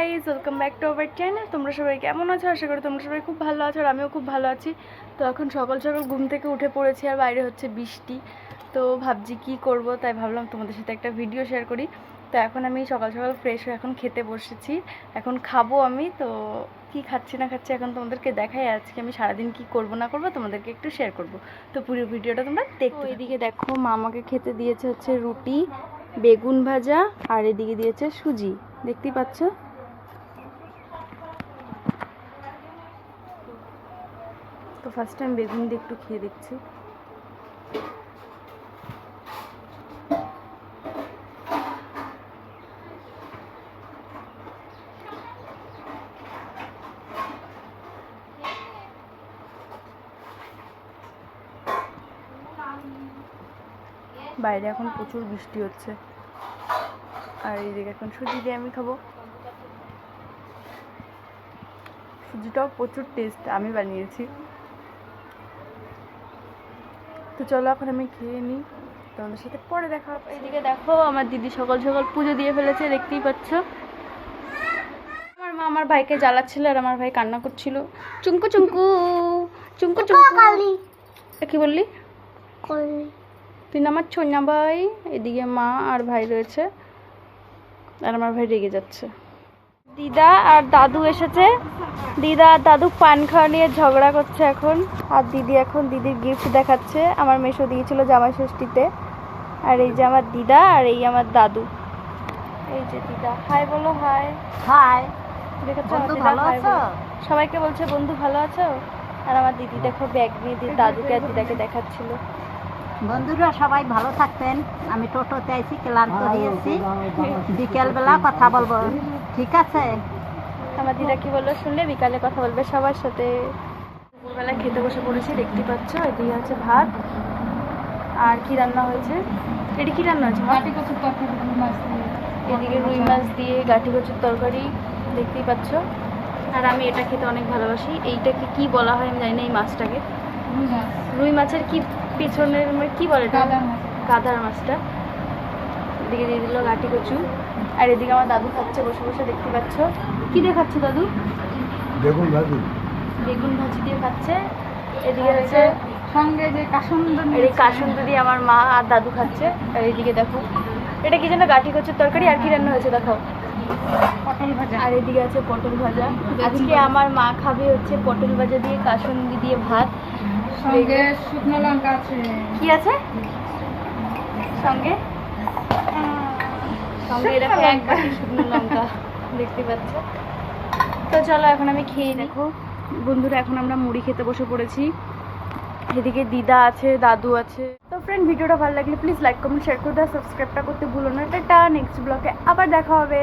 Guys, welcome back to our channel. তোমরা সবাই কেমন আছো? আশা করি তোমরা সবাই খুব ভালো আছো, আর আমিও খুব ভালো আছি। তো এখন সকাল সকাল ঘুম থেকে উঠে পড়েছি, আর বাইরে হচ্ছে বৃষ্টি। তো ভাবছি কি করব, তাই ভাবলাম তোমাদের সাথে একটা ভিডিও শেয়ার করি। তো এখন আমি সকাল সকাল ফ্রেশ হয়ে এখন খেতে বসেছি, এখন খাবো আমি। তো কি খাচ্ছি না খাচ্ছি এখন তোমাদেরকে দেখাই। আজকে আমি সারাদিন কি করব না করব তোমাদেরকে একটু শেয়ার করব। তো পুরো ভিডিওটা তোমরা দেখো। এদিকে দেখো, মা আমাকে খেতে দিয়েছে হচ্ছে রুটি, বেগুন ভাজা, আর এদিকে দিয়েছে সুজি, দেখতেই পাচ্ছ। তো ফার্স্ট টাইম বেগুন দিয়ে একটু খেয়ে দেখছি। বাইরে এখন প্রচুর বৃষ্টি হচ্ছে, আর এইদিকে এখন সুজি দিয়ে আমি খাবো। সুজিটাও প্রচুর টেস্ট, আমি বানিয়েছি। তো চলো এখন আমি খেয়ে নিই, তোমাদের সাথে পরে দেখা হবে। এইদিকে দেখো, আমার দিদি সকাল সকাল পুজো দিয়ে ফেলেছে, দেখতেই পাচ্ছ। আমার মা আমার ভাইকে জ্বালাচ্ছিল, আর আমার ভাই কান্না করছিল, চুমকু চুমকু চুমকু চুমকু। কি বললি? তুই না আমার ছোনা ভাই। এদিকে মা আর ভাই রয়েছে, আর আমার ভাই রেগে যাচ্ছে। দিদা আর দাদু এসেছে, দিদা আর দাদু পান খাওয়া নিয়ে ঝগড়া করছে এখন। আর দিদি এখন দিদির গিফট দেখাচ্ছে, আমার মেশো দিয়েছিল জামাই ষষ্ঠীতে। আর এই যে আমার দিদা, আর এই আমার দাদু। এই যে দিদা, হাই বলো। হাই হাই, দেখেছো বন্ধু দিদা ভালো হাই আছো? বলে। সবাইকে বলছে বন্ধু ভালো আছো। আর আমার দিদি দেখো ব্যাগ নিয়ে দাদুকে আর দিদাকে দেখাচ্ছিল। বন্ধুরা সবাই ভালো থাকবেন। আমি টোটোতে আইছি, ক্লান্ত হয়েছি, বিকেলবেলা কথা বলবো, ঠিক আছে? আমার দিদা কি বললো শুনলে, বিকালে কথা বলবে সবার সাথে। দুপুরবেলা খেতে বসে পড়েছি, দেখতে পাচ্ছ। এদিকে হচ্ছে ভাত, আর কি রান্না হয়েছে, এটি কি রান্না হয়েছে? এদিকে রুই মাছ দিয়ে গাঠি কচুর তরকারি, দেখতেই পাচ্ছ। আর আমি এটা খেতে অনেক ভালোবাসি। এইটাকে কি বলা হয় আমি জানি না, এই মাছটাকে। রুই মাছের কি পিছনের কি বলে এটা? গাধার মাছটা। এদিকে দিয়ে দিল গাঠি কচু, আর এদিকে আমার দাদু খাচ্ছে বসে বসে, দেখতে পাচ্ছ। কি দিয়ে খাচ্ছে দাদু? বেগুন ভাজি। বেগুন ভাজি দিয়ে খাচ্ছে। এদিকে হচ্ছে সঙ্গে যে কাসুন্দ দিয়ে আমার মা আর দাদু খাচ্ছে। আর এইদিকে দেখো, এটা কি যেন গাঠি কচুর তরকারি। আর কি রান্না হয়েছে দেখো, পটল ভাজা। আর এদিকে আছে পটল ভাজা। আজকে আমার মা খাবে হচ্ছে পটল ভাজা দিয়ে কাসুন্দি দিয়ে ভাত, সঙ্গে শুকনো লঙ্কা আছে। কি আছে সঙ্গে? সঙ্গে এরকম এক বাটি শুকনো লঙ্কা, দেখতে পাচ্ছ। তো চলো এখন আমি খেয়ে দেখো বন্ধুরা, এখন আমরা মুড়ি খেতে বসে পড়েছি। এদিকে দিদা আছে, দাদু আছে। তো ফ্রেন্ড, ভিডিওটা ভালো লাগলে প্লিজ লাইক কমেন্ট শেয়ার করে দাও, সাবস্ক্রাইবটা করতে ভুলো না। টাটা, নেক্সট ব্লগে আবার দেখা হবে।